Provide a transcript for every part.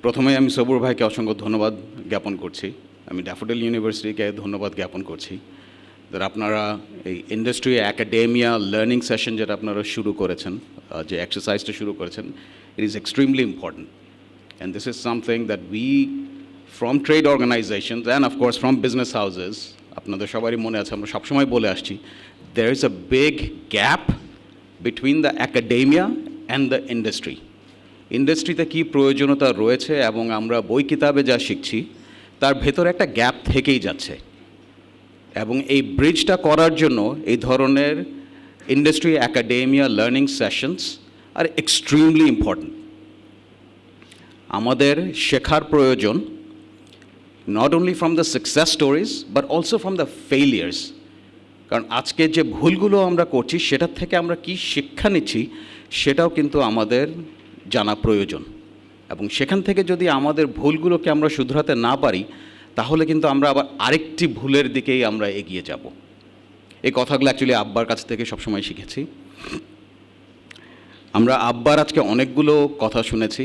প্রথমে আমি সবুর ভাইকে অসংখ্য ধন্যবাদ জ্ঞাপন করছি। আমি ড্যাফোডিল ইউনিভার্সিটিকে ধন্যবাদ জ্ঞাপন করছি যারা আপনারা এই ইন্ডাস্ট্রি অ্যাকাডেমিয়া লার্নিং সেশন যেটা আপনারা শুরু করেছেন, যে এক্সারসাইজটা শুরু করেছেন, it is extremely important and this is something that we from trade organisations and of course from business houses, আপনাদের সবারই মনে আছে, আমরা সবসময় বলে আসছি, there is a big gap between the academia and the industry. ইন্ডাস্ট্রিতে কী প্রয়োজনীয়তা রয়েছে এবং আমরা বই কিতাবে যা শিখছি তার ভেতরে একটা গ্যাপ থেকেই যাচ্ছে, এবং এই ব্রিজটা করার জন্য এই ধরনের industry academia learning sessions are extremely important. আমাদের শেখার প্রয়োজন not only from the success stories but also from the ফেইলিয়ার্স। কারণ আজকে যে ভুলগুলো আমরা করছি সেটার থেকে আমরা কি শিক্ষা নিচ্ছি সেটাও কিন্তু আমাদের জানা প্রয়োজন, এবং সেখান থেকে যদি আমাদের ভুলগুলোকে আমরা শুধরাতে না পারি তাহলে কিন্তু আমরা আবার আরেকটি ভুলের দিকেই আমরা এগিয়ে যাব। এই কথাগুলো অ্যাকচুয়ালি আব্বার কাছ থেকে সবসময় শিখেছি। আমরা আব্বার আজকে অনেকগুলো কথা শুনেছি।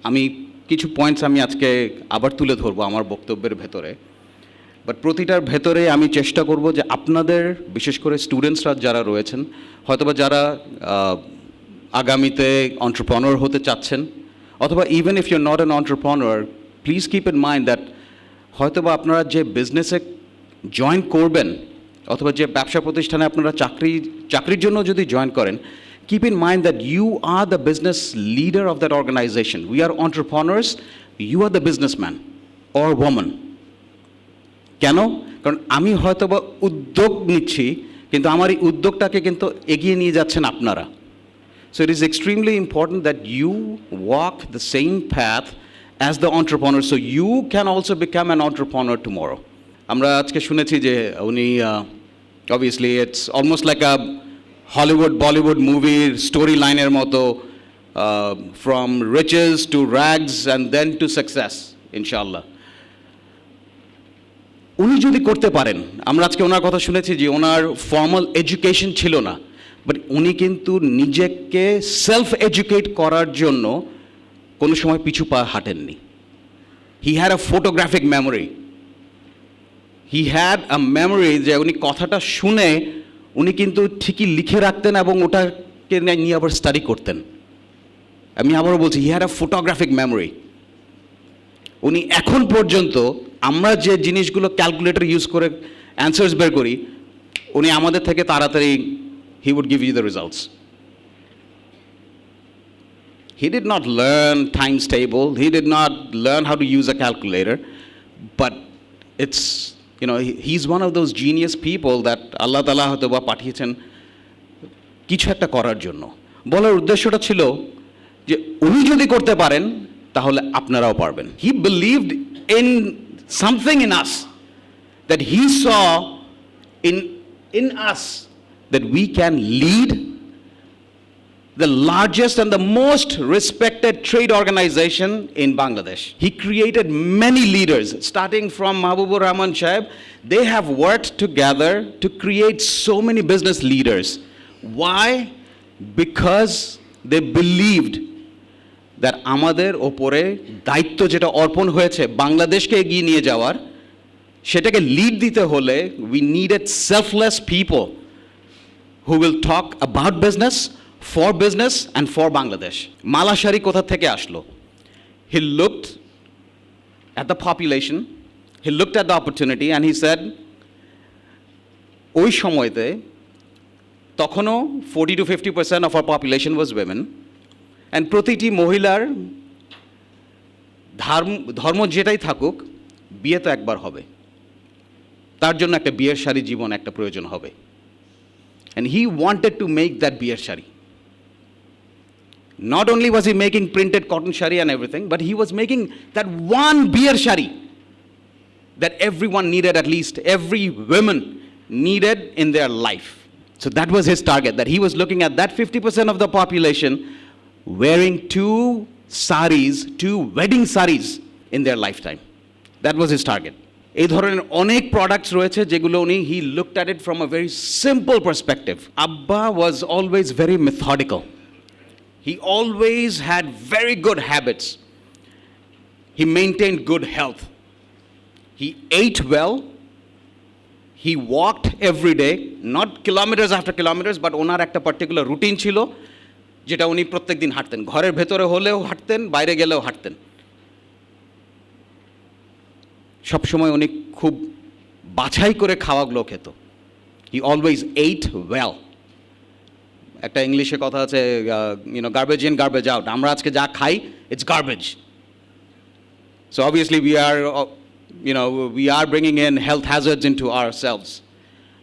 আমি কিছু পয়েন্টস আমি আজকে আবার তুলে ধরবো আমার বক্তব্যের ভেতরে, বাট প্রতিটার ভেতরে আমি চেষ্টা করব যে আপনাদের, বিশেষ করে স্টুডেন্টসরা যারা রয়েছেন, হয়তোবা যারা আগামীতে এন্টারপ্রেনিউর হতে চাচ্ছেন, অথবা even if you are not an entrepreneur, please keep in mind that হয়তোবা আপনারা যে বিজনেসে জয়েন করবেন অথবা যে ব্যবসা প্রতিষ্ঠানে আপনারা চাকরির জন্য যদি জয়েন করেন, keep in mind that you are the business leader of that organization. We are entrepreneurs, you are the businessman or woman. কেন? কারণ আমি হয়তোবা উদ্যোগ নিচ্ছি, কিন্তু আমার এই উদ্যোগটাকে কিন্তু এগিয়ে নিয়ে যাচ্ছেন আপনারা। So it is extremely important that you walk the same path as the entrepreneur, so you can also become an entrepreneur tomorrow. আমরা আজকে শুনেছি যে উনি obviously it's almost like a Hollywood Bollywood movie story লাইনের মতো, from riches to rags and then to success, ইনশাআল্লাহ। উনি যদি করতে পারেন, আমরা আজকে ওনার কথা শুনেছি যে ওনার ফর্মাল এডুকেশন ছিল না, বাট উনি কিন্তু নিজেকে সেলফ এডুকেট করার জন্য কোনো সময় পিছু পা হাঁটেননি। He had a photographic memory, he had a memory যে উনি কথাটা শুনে উনি কিন্তু ঠিকই লিখে রাখতেন এবং ওটাকে নিয়ে আবার স্টাডি করতেন। আমি আবারও বলছি, হি হ্যাড আ ফটোগ্রাফিক মেমোরি। উনি এখন পর্যন্ত আমরা যে জিনিসগুলো ক্যালকুলেটর ইউজ করে অ্যান্সার্স বের করি, উনি আমাদের থেকে তাড়াতাড়ি he would give you the results. He did not learn times table, he did not learn how to use a calculator, but it's he's one of those genius people that Allah তাআলা হয়তো বা পাঠিয়েছেন কিছু একটা করার জন্য। বলার উদ্দেশ্যটা ছিল যে উনি যদি করতে পারেন তাহলে আপনারাও পারবেন। He believed in something in us, that he saw in us that we can lead the largest and the most respected trade organization in Bangladesh. He created many leaders, starting from Mahbubur Rahman Saib. They have worked together to create so many business leaders. Why? Because they believed that আমাদের ওপরে দায়িত্ব যেটা অর্পণ হয়েছে বাংলাদেশকে এগিয়ে নিয়ে যাওয়ার, সেটাকে লিড দিতে হলে we needed selfless people who will talk about business, for business and for Bangladesh. Malashari কোথা থেকে আসলো? He looked at the population, he looked at the opportunity and he said, ওই সময়তে তখনও 40 to 50% of our population was women, and প্রতিটি মহিলার ধর্ম যেটাই থাকুক, বিয়ে তো একবার হবে, তার জন্য একটা বিয়ের শাড়ি জীবন একটা প্রয়োজন হবে, and he wanted to make that বিয়ের sari. Not only was he making printed cotton shari and everything, but he was making that one beer shari that everyone needed, at least every woman needed in their life. So that was his target, that he was looking at that 50% of the population wearing two wedding saris in their lifetime. That was his target. এই ধরনের অনেক products রয়েছে যেগুলো উনি he looked at it from a very simple perspective. Abba was always very methodical. He always had very good habits. He maintained good health. He ate well. He walked every day, not kilometers after kilometers, but ওনার একটা particular routine ছিল যেটা উনি প্রত্যেক দিন হাঁটতেন। ঘরের ভেতরে হলেও হাঁটতেন, বাইরে গেলেও হাঁটতেন। সবসময় উনি খুব বাছাই করে খাওয়াগুলো খেত। He always ate well. একটা ইংলিশে কথা আছে, garbage in, garbage out. আমরা আজকে যা খাই, it's garbage. So obviously we are bringing in health hazards into ourselves.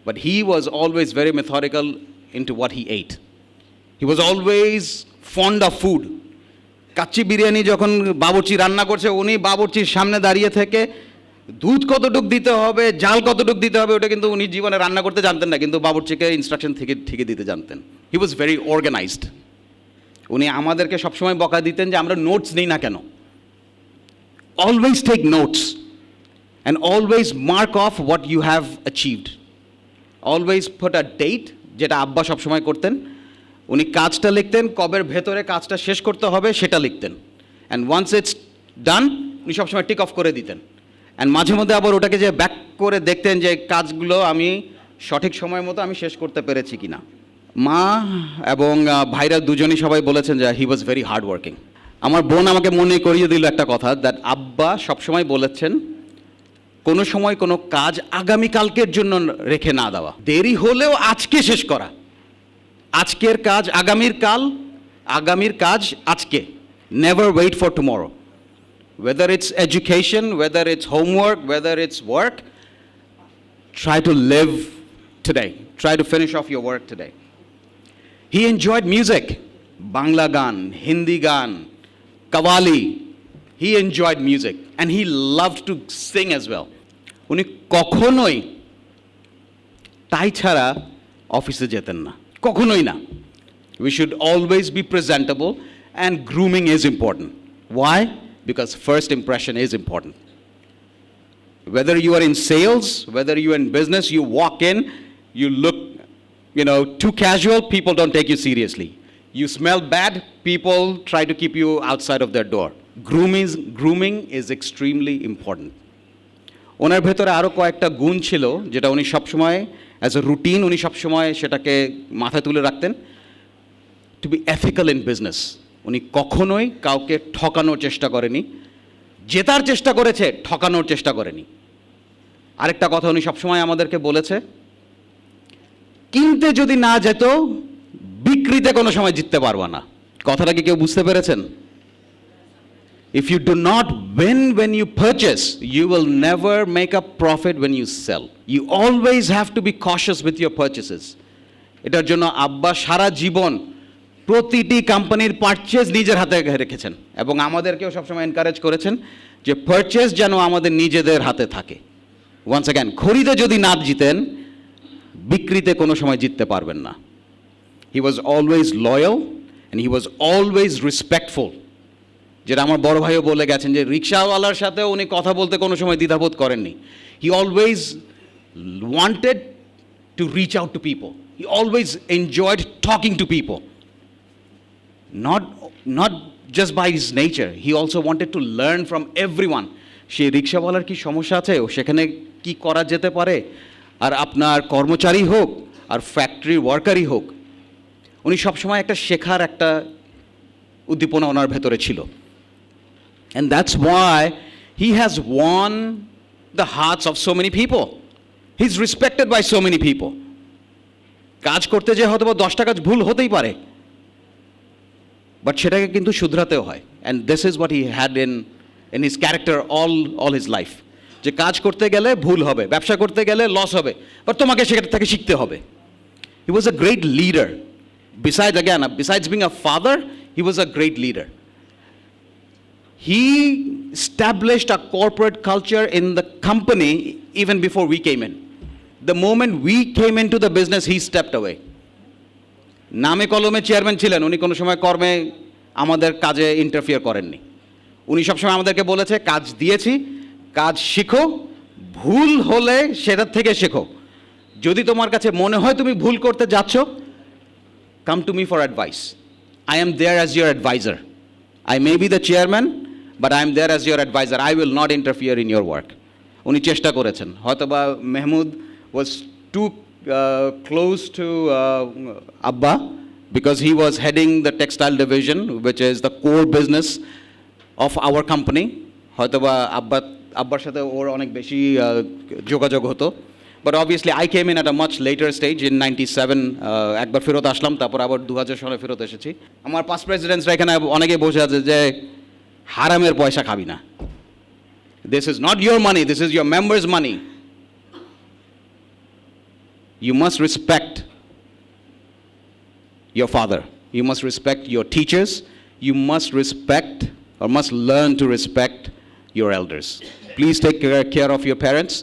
But he was always very methodical into what he ate. He was always fond of food. Kacchi biryani যখন বাবুর্চি রান্না করছে, উনি বাবুর্চির সামনে দাঁড়িয়ে থেকে দুধ কতটুক দিতে হবে, জাল কতটুক দিতে হবে, ওটা কিন্তু উনি জীবনে রান্না করতে জানতেন না, কিন্তু বাবুর্চিকে ইনস্ট্রাকশন থেকে ঠিকই দিতে জানতেন। হি ওয়াজ ভেরি অর্গানাইজড। উনি আমাদেরকে সবসময় বকা দিতেন যে আমরা নোটস নিই না কেন। Always take notes and always mark of what you have achieved. Always put a date, যেটা আব্বা সবসময় করতেন। উনি কাজটা লিখতেন, কবের ভেতরে কাজটা শেষ করতে হবে সেটা লিখতেন, অ্যান্ড ওয়ান্স ইটস ডান উনি সবসময় টিক অফ করে দিতেন। অ্যান্ড মাঝে মধ্যে আবার ওটাকে যে ব্যাক করে দেখতেন যে কাজগুলো আমি সঠিক সময় মতো আমি শেষ করতে পেরেছি কি না। মা এবং ভাইরা দুজনই সবাই বলেছেন যে হি ওয়াজ ভেরি হার্ড ওয়ার্কিং। আমার বোন আমাকে মনে করিয়ে দিল একটা কথা, দ্যাট আব্বা সবসময় বলেছেন কোনো সময় কোনো কাজ আগামীকালকের জন্য রেখে না দেওয়া, দেরি হলেও আজকে শেষ করা। আজকের কাজ আগামীর কাল, আগামীর কাজ আজকে। Never wait for tomorrow. Whether it's education, whether it's homework, whether it's work, try to live today. Try to finish off your work today. He enjoyed music, Bangla gan, Hindi gan, Qawwali. He enjoyed music and he loved to sing as well. উনি কখনোই টাই ছাড়া অফিসে যেতেন না, কখনোই না। We should always be presentable and grooming is important. Why? Because first impression is important. Whether you are in sales, whether you are in business, you walk in, you look, too casual, people don't take you seriously. You smell bad, people try to keep you outside of their door. Grooming is extremely important. ওনার ভেতরে আরও কয়েকটা গুণ ছিল যেটা উনি সবসময় as a routine উনি সবসময় সেটাকে মাথায় তুলে রাখতেন। To be ethical in business. উনি কখনোই কাউকে ঠকানোর চেষ্টা করেনি, জেতার চেষ্টা করেছে, ঠকানোর চেষ্টা করেনি। আরেকটা কথা উনি সবসময় আমাদেরকে বলেছে, কিনতে যদি না যেত বিক্রিতে কোনো সময় জিততে পারবা না। কথাটা কি কেউ বুঝতে পেরেছেন? If you do not win when you purchase, you will never make a profit when you sell. You always have to be cautious with your purchases. এটার জন্য আব্বা সারা জীবন প্রতিটি কোম্পানির পারচেজ নিজের হাতে রেখেছেন এবং আমাদেরকেও সবসময় এনকারেজ করেছেন যে পারচেজ যেন আমাদের নিজেদের হাতে থাকে। ওয়ান্স অ্যাগেন, খরিদে যদি না জিতেন বিক্রিতে কোনো সময় জিততে পারবেন না। He was always loyal and he was always respectful. যেটা আমার বড় ভাইও বলে গেছেন যে রিক্সাওয়ালার সাথে উনি কথা বলতে কোনো সময় দ্বিধাবোধ করেননি। He always wanted to reach out to people. He always enjoyed talking to people. Not just by his nature, he also wanted to learn from everyone. সেই রিক্সাওয়ালার কি সমস্যা আছে, সেখানে কি করা যেতে পারে, আর আপনার কর্মচারী হোক আর ফ্যাক্টরি ওয়ার্কারই হোক, উনি সবসময় একটা শেখার একটা উদ্দীপনা ওনার ভেতরে ছিল। And that's why he has won the hearts of so many people. He's respected by so many people. কাজ করতে যে হয়তো 10টা কাজ ভুল হতেই পারে, বাট সেটাকে কিন্তু শুধরাতেও হয়। And this is what he had in his character all his life, যে কাজ করতে গেলে ভুল হবে, ব্যবসা করতে গেলে লস হবে, বাট তোমাকে সেটা থেকে শিখতে হবে। He was a great leader. Besides being a father, he was a great leader. He established a corporate culture in the company even before we came in. The moment we came into the business, he stepped away. নামে কলমে chairman ছিলেন, উনি কোনো সময় কর্মে আমাদের কাজে interfere করেননি। উনি সবসময় আমাদেরকে বলেছে, কাজ দিয়েছি, কাজ শিখো, ভুল হলে সেটার থেকে শেখো। যদি তোমার কাছে মনে হয় তুমি ভুল করতে যাচ্ছ, come to me for advice. I am there as your advisor. I may be the chairman, but I'm there as your advisor. I will not interfere in your work. উনি চেষ্টা করেছেন হয়তোবা Mahmud was too close to Abba because he was heading the textile division, which is the core business of our company. হয়তোবা আব্বার সাথে ওর অনেক বেশি যোগাযোগ হতো. But obviously I came in at a much later stage in 97. একবার ফেরত আসলাম, তারপর আবার 2000 সালে ফেরত এসেছি. আমার পাস্ট প্রেসিডেন্টসরা এখানে অনেকে বসে আছে যে হারামের পয়সা খাবি না. This is not your money, this is your members' money. You must respect your father. You must respect your teachers. You must respect or must learn to respect your elders. Please take care of your parents.